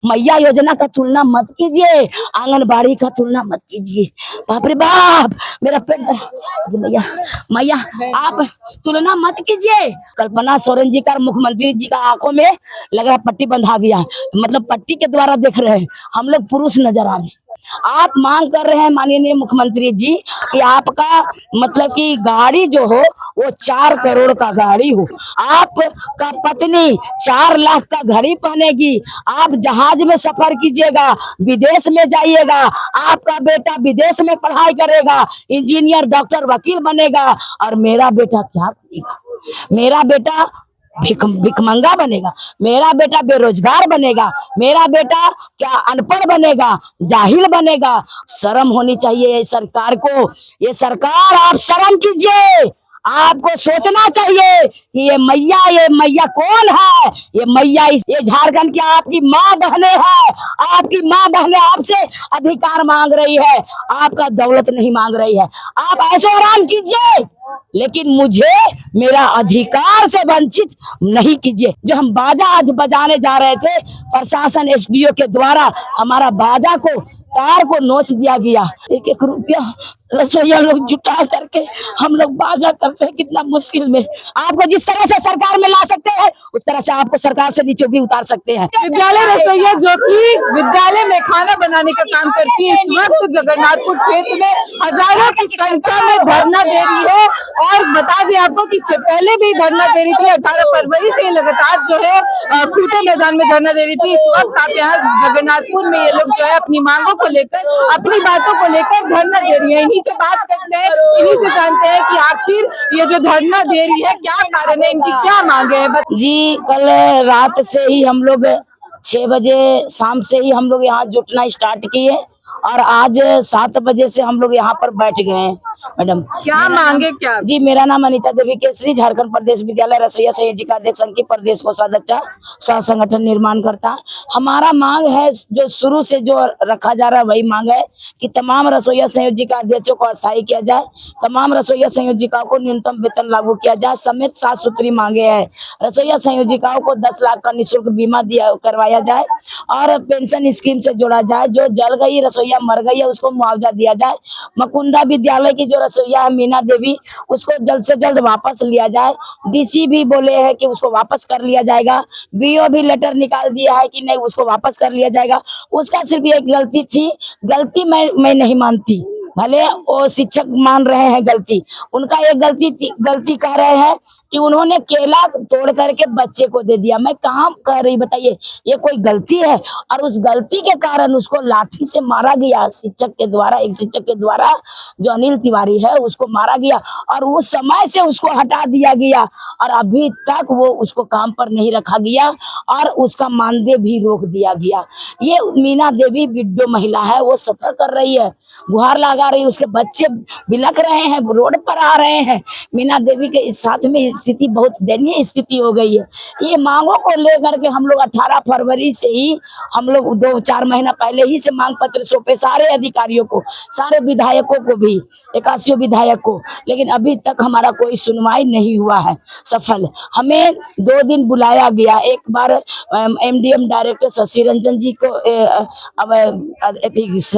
मैया योजना का तुलना मत कीजिए, आंगनबाड़ी का तुलना मत कीजिए। बाप रे बाप, मेरा पेट मैया मैया, आप तुलना मत कीजिए। कल्पना सोरेन जी का, मुख्यमंत्री जी का आंखों में लग रहा पट्टी बंधा गया, मतलब पट्टी के द्वारा देख रहे हैं, हम लोग पुरुष नजर आ रहे। आप मांग कर रहे हैं माननीय मुख्यमंत्री जी कि आपका मतलब कि गाड़ी जो हो वो 4 करोड़ का गाड़ी हो, आपका पत्नी 4 लाख का घड़ी पहनेगी, आप जहाज में सफर कीजिएगा, विदेश में जाइएगा, आपका बेटा विदेश में पढ़ाई करेगा, इंजीनियर, डॉक्टर, वकील बनेगा, और मेरा बेटा क्या बनेगा? मेरा बेटा भिखमंगा बनेगा, मेरा बेटा बेरोजगार बनेगा, मेरा बेटा क्या अनपढ़ बनेगा, जाहिल बनेगा। शर्म होनी चाहिए ये सरकार को। ये सरकार, आप शर्म कीजिए। आपको सोचना चाहिए कि ये मैया कौन है? ये मैया, ये झारखंड की आपकी माँ बहने हैं, आपकी माँ बहने आपसे अधिकार मांग रही है, आपका दौलत नहीं मांग रही है। आप ऐसे आराम कीजिए, लेकिन मुझे मेरा अधिकार से वंचित नहीं कीजिए। जो हम बाजा आज बजाने जा रहे थे, प्रशासन एसडीओ के द्वारा हमारा बाजा को, तार को नोच दिया गया। 1-1 रुपया रसोईया लोग जुटा करके हम लोग बाजा करते हैं, कितना मुश्किल में। आपको जिस तरह से सरकार में ला सकते हैं, उस तरह से आपको सरकार से नीचे भी उतार सकते हैं। विद्यालय रसोईया जो कि विद्यालय में खाना बनाने का काम करती है, इस वक्त जगन्नाथपुर क्षेत्र में हजारों की संख्या में धरना दे रही है। और बता दें आपको कि इससे पहले भी धरना दे रही थी, 18 फरवरी से लगातार जो है खूंटे मैदान में धरना दे रही थी। इस वक्त आप यहाँ जगन्नाथपुर में ये लोग जो है अपनी मांगों को लेकर, अपनी बातों को लेकर धरना दे रही है। इन्हीं से बात करते हैं, इन्हीं से जानते हैं कि आखिर ये जो धरना दे रही है क्या कारण है, इनकी क्या मांगे हैं। जी, कल रात से ही हम लोग 6 बजे शाम से ही हम लोग यहाँ जुटना स्टार्ट किए, और आज 7 बजे से हम लोग यहाँ पर बैठ गए हैं। मैडम क्या मांगे क्या? जी, मेरा नाम अनीता देवी केसरी, झारखंड प्रदेश विद्यालय रसोईया संयोजिका अध्यक्ष संघ की प्रदेश कोषाध्यक्ष, सह संगठन निर्माण करता। हमारा मांग है, जो शुरू से जो रखा जा रहा है वही मांग है कि तमाम रसोईया संयोजिका अध्यक्षों को अस्थायी किया जाए, तमाम रसोईया संयोजिकाओं को न्यूनतम वेतन लागू किया जाए, समेत 7 सूत्री मांगे हैं। रसोईया संयोजिकाओं को 10 लाख का निःशुल्क बीमा करवाया जाए, और पेंशन स्कीम से जोड़ा जाए। जो जल गई रसोईया, मर गई है, उसको मुआवजा दिया जाए। मकुंदा विद्यालय की जो रसोईया है मीना देवी, उसको जल्द से जल्द वापस लिया जाए। डीसी भी बोले हैं कि उसको वापस कर लिया जाएगा, बीओ भी लेटर निकाल दिया है कि नहीं, उसको वापस कर लिया जाएगा। उसका सिर्फ एक गलती थी, गलती मैं नहीं मानती, भले वो शिक्षक मान रहे हैं गलती, उनका एक गलती कह रहे हैं कि उन्होंने केला तोड़ करके बच्चे को दे दिया। मैं कहाँ कह रही, बताइए, ये कोई गलती है? और उस गलती के कारण उसको लाठी से मारा गया, शिक्षक के द्वारा, एक शिक्षक के द्वारा, जो अनिल तिवारी है, उसको मारा गया, और उस समय से उसको हटा दिया गया, और अभी तक वो उसको काम पर नहीं रखा गया, और उसका मानदेय भी रोक दिया गया। ये मीना देवी विडो महिला है, वो सफर कर रही है, गुहार लगा रही है, उसके बच्चे बिलख रहे हैं, रोड पर आ रहे हैं। मीना देवी के इस साथ में स्थिति बहुत दयनीय स्थिति हो गई है। ये मांगों को लेकर के हम लोग 18 फरवरी से ही, हम लोग 2-4 महीना पहले ही से मांग पत्र सौंपे सारे अधिकारियों को, सारे विधायकों को भी, 81 विधायक को, लेकिन अभी तक हमारा कोई सुनवाई नहीं हुआ है सफल। हमें 2 दिन बुलाया गया, एक बार एमडीएम डायरेक्टर शशि रंजन जी को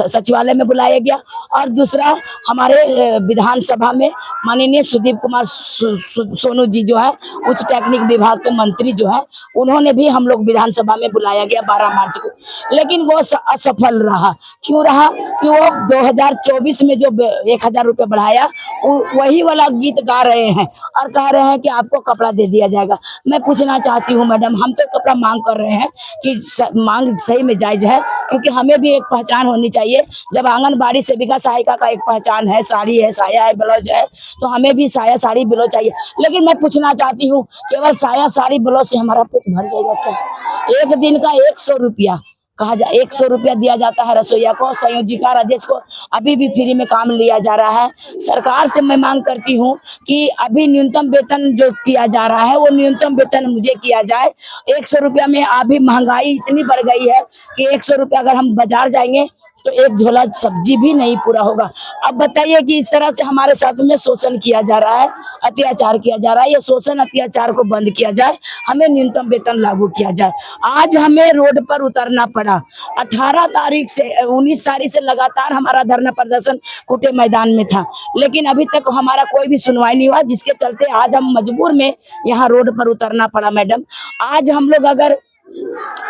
सचिवालय में बुलाया गया, और दूसरा हमारे विधानसभा में माननीय सुदीप कुमार सोनू जी जो है, उच्च टेक्निक विभाग के मंत्री जो है, उन्होंने भी हम लोग विधानसभा में बुलाया गया 12 मार्च को, लेकिन वो असफल रहा। क्यों रहा? कि वो 2024 में जो 1000 रुपये बढ़ाया, वही वाला गीत गा रहे हैं, और कह रहे हैं कि आपको कपड़ा दे दिया जाएगा। मैं पूछना चाहती हूँ मैडम, हम तो कपड़ा मांग कर रहे हैं कि मांग सही में जायज है, क्योंकि हमें भी एक पहचान होनी चाहिए। जब आंगनबाड़ी सेविका सहायिका का एक पहचान है, साड़ी है, साया है, ब्लाउज है, तो हमें भी साया साड़ी ब्लाउज चाहिए। लेकिन मैं पूछना चाहती हूँ, केवल साया साड़ी ब्लाउज से हमारा पेट भर जाएगा क्या? एक दिन का 100 रुपया कहा जा, 100 रुपया दिया जाता है रसोईया को, संयोजिका अध्यक्ष को अभी भी फ्री में काम लिया जा रहा है। सरकार से मैं मांग करती हूँ कि अभी न्यूनतम वेतन जो किया जा रहा है, वो न्यूनतम वेतन मुझे किया जाए। 100 रुपया में अभी महंगाई इतनी बढ़ गई है कि 100 रुपया अगर हम बाजार जाएंगे तो एक झोला सब्जी भी नहीं पूरा होगा। अब बताइए कि इस तरह से हमारे साथ में शोषण किया जा रहा है, अत्याचार किया जा रहा है। ये शोषण अत्याचार को बंद किया जाए, हमें न्यूनतम वेतन लागू किया जाए। आज हमें रोड पर उतरना पड़ा था। 18 तारीख से 19 तारीख से लगातार हमारा धरना प्रदर्शन कुटे मैदान में था, लेकिन अभी तक हमारा कोई भी सुनवाई नहीं हुआ, जिसके चलते आज हम मजबूर में यहाँ रोड पर उतरना पड़ा। मैडम, आज हम लोग अगर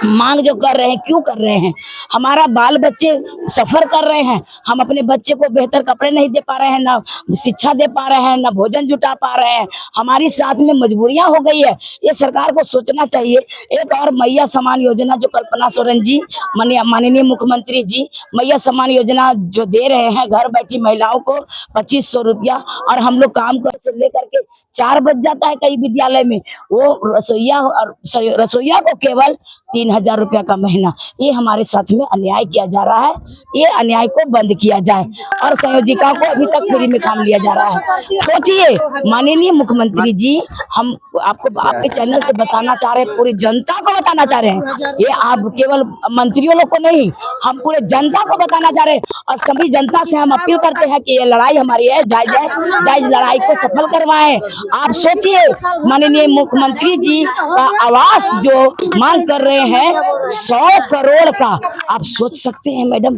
मांग जो कर रहे हैं, क्यों कर रहे हैं? हमारा बाल बच्चे सफर कर रहे हैं, हम अपने बच्चे को बेहतर कपड़े नहीं दे पा रहे हैं, ना शिक्षा दे पा रहे हैं, ना भोजन जुटा पा रहे हैं। हमारी साथ में मजबूरियां हो गई है, ये सरकार को सोचना चाहिए। एक और मैया सम्मान योजना जो कल्पना सोरेन जी माननीय मुख्यमंत्री जी मैया सम्मान योजना जो दे रहे हैं, घर बैठी महिलाओं को 2500 रुपया, और हम लोग काम कर से लेकर के 4 बज जाता है कई विद्यालय में, वो रसोईया को केवल 3000 रुपया का महीना। ये हमारे साथ में अन्याय किया जा रहा है, ये अन्याय को बंद किया जाए। और संयोजिका को अभी तक फ्री में काम लिया जा रहा है। सोचिए माननीय मुख्यमंत्री जी, हम आपको आपके चैनल से बताना चाह रहे हैं, पूरी जनता को बताना चाह रहे हैं, ये आप केवल मंत्रियों लोग को नहीं, हम पूरे जनता को बताना चाह रहे हैं। और सभी जनता से हम अपील करते हैं कि ये लड़ाई हमारी है, जायज लड़ाई को सफल करवाएं। आप सोचिए माननीय मुख्यमंत्री जी का आवास जो मांग कर रहे हैं 100 करोड़ का, आप सोच सकते हैं मैडम।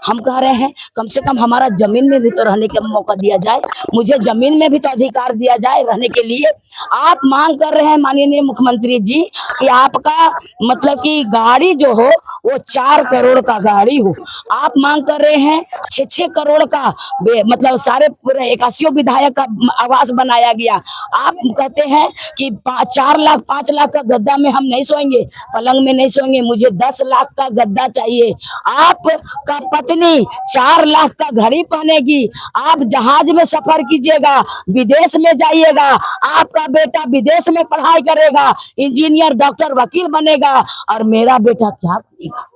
हम कह रहे हैं कम से कम हमारा जमीन में भी तो रहने का मौका दिया जाए, मुझे जमीन में भी तो अधिकार दिया जाए रहने के लिए। आप मांग कर रहे हैं माननीय मुख्यमंत्री जी कि आपका मतलब कि गाड़ी जो हो वो 4 करोड़ का गाड़ी हो। आप मांग कर रहे हैं 6-6 करोड़ का, मतलब सारे पूरे 81 विधायक का आवास बनाया गया। आप कहते हैं कि 4 लाख 5 लाख का गद्दा में हम नहीं सोएंगे, पलंग में नहीं सोएंगे, मुझे 10 लाख का गद्दा चाहिए। आपका पत्नी 4 लाख का घड़ी पहनेगी, आप जहाज में सफर कीजिएगा, विदेश में जाइएगा, आपका बेटा विदेश में पढ़ाई करेगा, इंजीनियर डॉक्टर वकील बनेगा, और मेरा बेटा क्या बनेगा?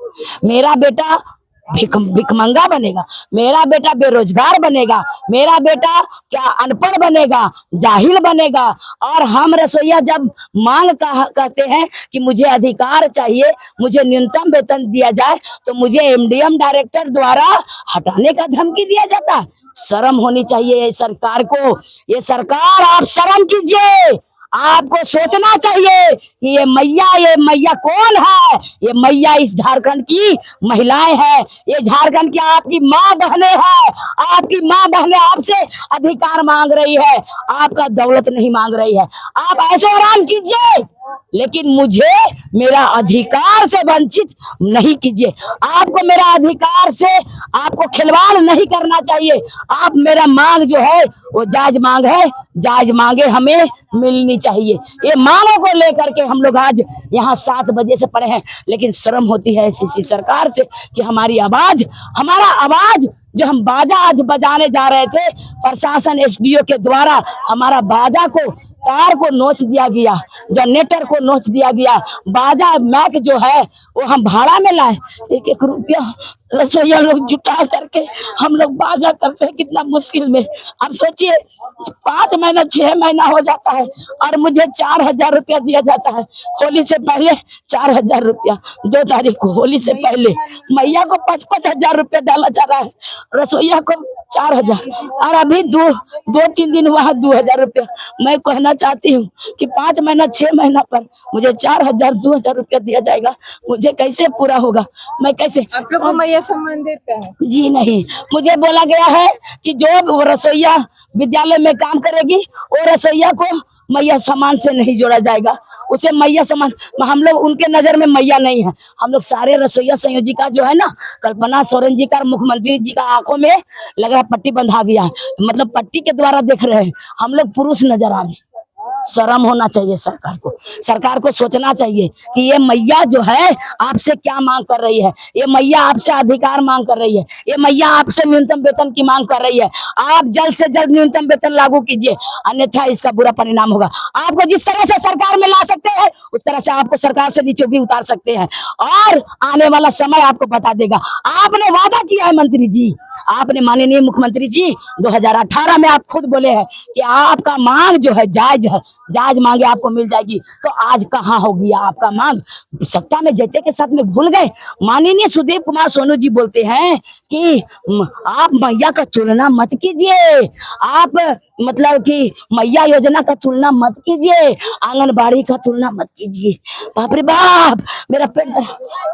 मेरा बेटा भिखमंगा बनेगा, मेरा बेटा बेरोजगार बनेगा, मेरा बेटा क्या अनपढ़ बनेगा, जाहिल बनेगा। और हम रसोईया जब मांग कहते हैं कि मुझे अधिकार चाहिए, मुझे न्यूनतम वेतन दिया जाए, तो मुझे एमडीएम डायरेक्टर द्वारा हटाने का धमकी दिया जाता है। शर्म होनी चाहिए सरकार को। ये सरकार, आप शर्म कीजिए, आपको सोचना चाहिए कि ये मैया कौन है? ये मैया इस झारखंड की महिलाएं हैं, ये झारखंड की आपकी माँ बहनें हैं। आपकी माँ बहनें आपसे अधिकार मांग रही है, आपका दौलत नहीं मांग रही है। आप ऐसे आराम कीजिए, लेकिन मुझे मेरा अधिकार से वंचित नहीं कीजिए। आपको मेरा अधिकार से आपको खिलवाड़ नहीं करना चाहिए। आप मेरा मांग जो है वो जायज मांग है, जायज मांगे हमें मिलनी चाहिए। ये मांगों को लेकर के हम लोग आज यहाँ 7 बजे से पड़े हैं, लेकिन शर्म होती है ऐसी सरकार से कि हमारा आवाज जो हम बाजा आज बजाने जा रहे थे, प्रशासन एसडीओ के द्वारा हमारा बाजा को, तार को नोच दिया गया, जनरेटर को नोच दिया गया। बाजा मैक जो है वो हम भाड़ा में लाए, 1-1 रुपया रसोईया लोग जुटा करके हम लोग बाजा करते हैं, कितना मुश्किल में। अब सोचिए 5 महीना 6 महीना हो जाता है और मुझे 4000 रुपया दिया जाता है। होली से पहले 4000 रुपया, 2 तारीख को होली से पहले मैया को 5-5 हजार रुपया डाला जा रहा है, रसोईया को 4000, और अभी 2-3 दिन हुआ 2000 रुपया। मैं कहना चाहती हूँ कि 5 महीना 6 महीना पर मुझे 4000-2000 रुपया दिया जाएगा, मुझे कैसे पूरा होगा? मैं कैसे? आप लोग को मैया सम्मान देता है? जी नहीं, मुझे बोला गया है कि जो रसोईया विद्यालय में काम करेगी वो रसोईया को मैया सम्मान से नहीं जोड़ा जाएगा, उसे मैया सम्मान, हम लोग उनके नजर में मैया नहीं है। हम लोग सारे रसोईया संयोजिका जो है ना, कल्पना सोरेन जी का, मुख्यमंत्री जी का आंखों में लग रहा पट्टी बंधा गया है, मतलब पट्टी के द्वारा देख रहे हैं, हम लोग पुरुष नजर आ रहे हैं। शर्म होना चाहिए सरकार को सोचना चाहिए कि ये मैया जो है आपसे क्या मांग कर रही है। ये मैया आपसे अधिकार मांग कर रही है, ये मैया आपसे न्यूनतम वेतन की मांग कर रही है। आप जल्द से जल्द न्यूनतम वेतन लागू कीजिए, अन्यथा इसका बुरा परिणाम होगा। आपको जिस तरह से सरकार में ला सकते हैं उस तरह से आपको सरकार से नीचे भी उतार सकते हैं, और आने वाला समय आपको बता देगा। आपने वादा किया है मंत्री जी, आपने माननीय मुख्यमंत्री जी 2018 में आप खुद बोले हैं कि आपका मांग जो है जायज है, जायज मांगे आपको मिल जाएगी। तो आज कहाँ हो गया आपका मांग? सत्ता में जीते के साथ में भूल गए। माननीय सुदीप कुमार सोनू जी बोलते हैं कि आप मैया का तुलना मत कीजिए, आप मतलब कि मैया योजना का तुलना मत कीजिए, आंगनबाड़ी का तुलना मत कीजिए। बाप रे बाप, मेरा पेट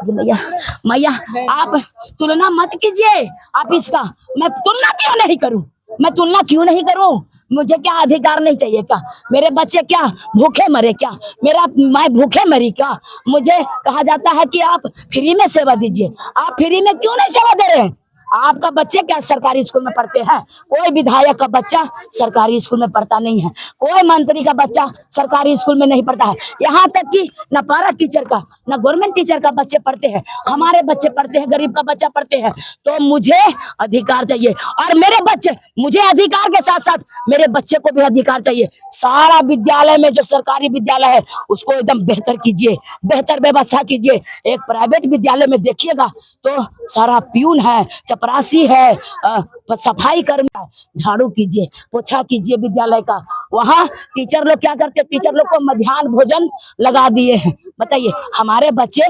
मैया मैया, आप तुलना मत कीजिए। आप इसका मैं तुलना क्यों नहीं करूं? मैं तुलना क्यों नहीं करूं? मुझे क्या अधिकार नहीं चाहिए क्या? मेरे बच्चे क्या भूखे मरे क्या? मैं भूखे मरी क्या? मुझे कहा जाता है कि आप फ्री में सेवा दीजिए। आप फ्री में क्यों नहीं सेवा दे रहे हैं? आपका बच्चे क्या सरकारी स्कूल में पढ़ते हैं? कोई विधायक का बच्चा सरकारी स्कूल में पढ़ता नहीं है, कोई मंत्री का बच्चा सरकारी स्कूल में नहीं पढ़ता है। यहाँ तक कि न पारा टीचर का न गवर्नमेंट टीचर का बच्चे पढ़ते हैं, हमारे बच्चे पढ़ते हैं, गरीब का बच्चा पढ़ते हैं। तो मुझे अधिकार चाहिए और मेरे बच्चे, मुझे अधिकार के साथ साथ मेरे बच्चे को भी अधिकार चाहिए। सारा विद्यालय में जो सरकारी विद्यालय है उसको एकदम बेहतर कीजिए, बेहतर व्यवस्था कीजिए। एक प्राइवेट विद्यालय में देखिएगा तो सारा प्यून है, चपरासी है, सफाई कर्मी है। झाड़ू कीजिए, पोछा कीजिए विद्यालय का। वहाँ टीचर लोग क्या करते हैं? टीचर लोग को मध्याह्न भोजन लगा दिए हैं। बताइए, हमारे बच्चे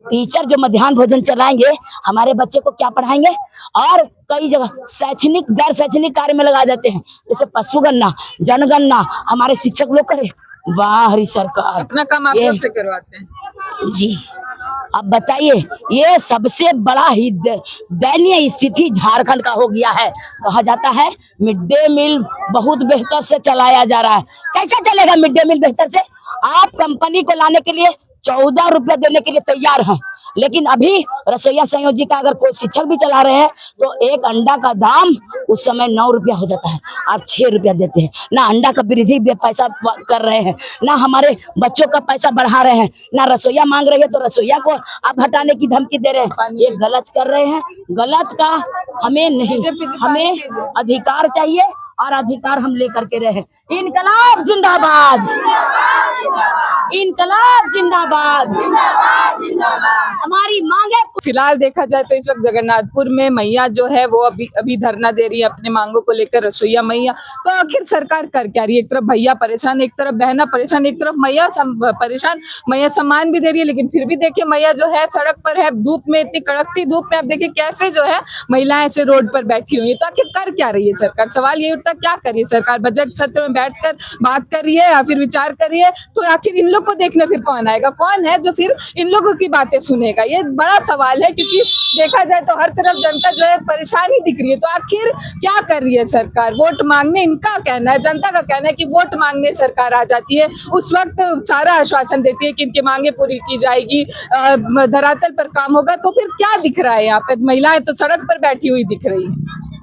टीचर जो मध्याह्न भोजन चलाएंगे, हमारे बच्चे को क्या पढ़ाएंगे? और कई जगह शैक्षणिक गैर शैक्षणिक कार्य में लगा देते हैं, जैसे पशुगणना, जनगणना हमारे शिक्षक लोग करे। वाह हरी सरकार, अपना काम आप लोग से करवाते हैं जी। अब बताइए, ये सबसे बड़ा ही दयनीय स्थिति झारखंड का हो गया है। कहा जाता है मिड डे मील बहुत बेहतर से चलाया जा रहा है। कैसे चलेगा मिड डे मील बेहतर से? आप कंपनी को लाने के लिए 14 रुपया देने के लिए तैयार हैं, लेकिन अभी रसोईया संयोजिका अगर कोई शिक्षक भी चला रहे हैं तो एक अंडा का दाम उस समय 9 रुपया हो जाता है, आप 6 रुपया देते हैं। ना अंडा का वृद्धि पैसा कर रहे हैं, ना हमारे बच्चों का पैसा बढ़ा रहे हैं, ना रसोईया मांग रही है तो रसोईया को आप हटाने की धमकी दे रहे हैं। ये गलत कर रहे हैं। गलत का हमें नहीं, हमें अधिकार चाहिए और अधिकार हम लेकर के रहे। इनकलाब जिंदाबाद, इनकलाब जिंदाबाद, हमारी मांगे। फिलहाल देखा जाए तो इस वक्त जगन्नाथपुर में मैया जो है वो अभी धरना दे रही है अपने मांगों को लेकर, रसोईया मैया। तो आखिर सरकार कर क्या रही है? एक तरफ भैया परेशान, एक तरफ बहना परेशान, एक तरफ मैया परेशान। मैया सम्मान भी दे रही है, लेकिन फिर भी देखिए मैया जो है सड़क पर है, धूप में, इतनी कड़कती धूप में आप देखिए कैसे जो है महिलाएं ऐसे रोड पर बैठी हुई है। तो आखिर कर क्या रही है सरकार? सवाल ये उठता, क्या कर रही है सरकार? बजट सत्र में बैठकर बात कर रही है या फिर विचार कर रही है? तो आखिर इन लोग को देखने फिर कौन आएगा? कौन है जो फिर इन लोगों की बातें सुनेगा? ये बड़ा सवाल है, क्योंकि देखा जाए तो हर तरफ जनता जो है परेशान ही दिख रही है। तो आखिर क्या कर रही है सरकार? वोट मांगने, इनका कहना है, जनता का कहना है कि वोट मांगने सरकार आ जाती है, उस वक्त सारा आश्वासन देती है कि इनकी मांगे पूरी की जाएगी, धरातल पर काम होगा। तो फिर क्या दिख रहा है यहाँ पे? महिलाएं तो सड़क पर बैठी हुई दिख रही है।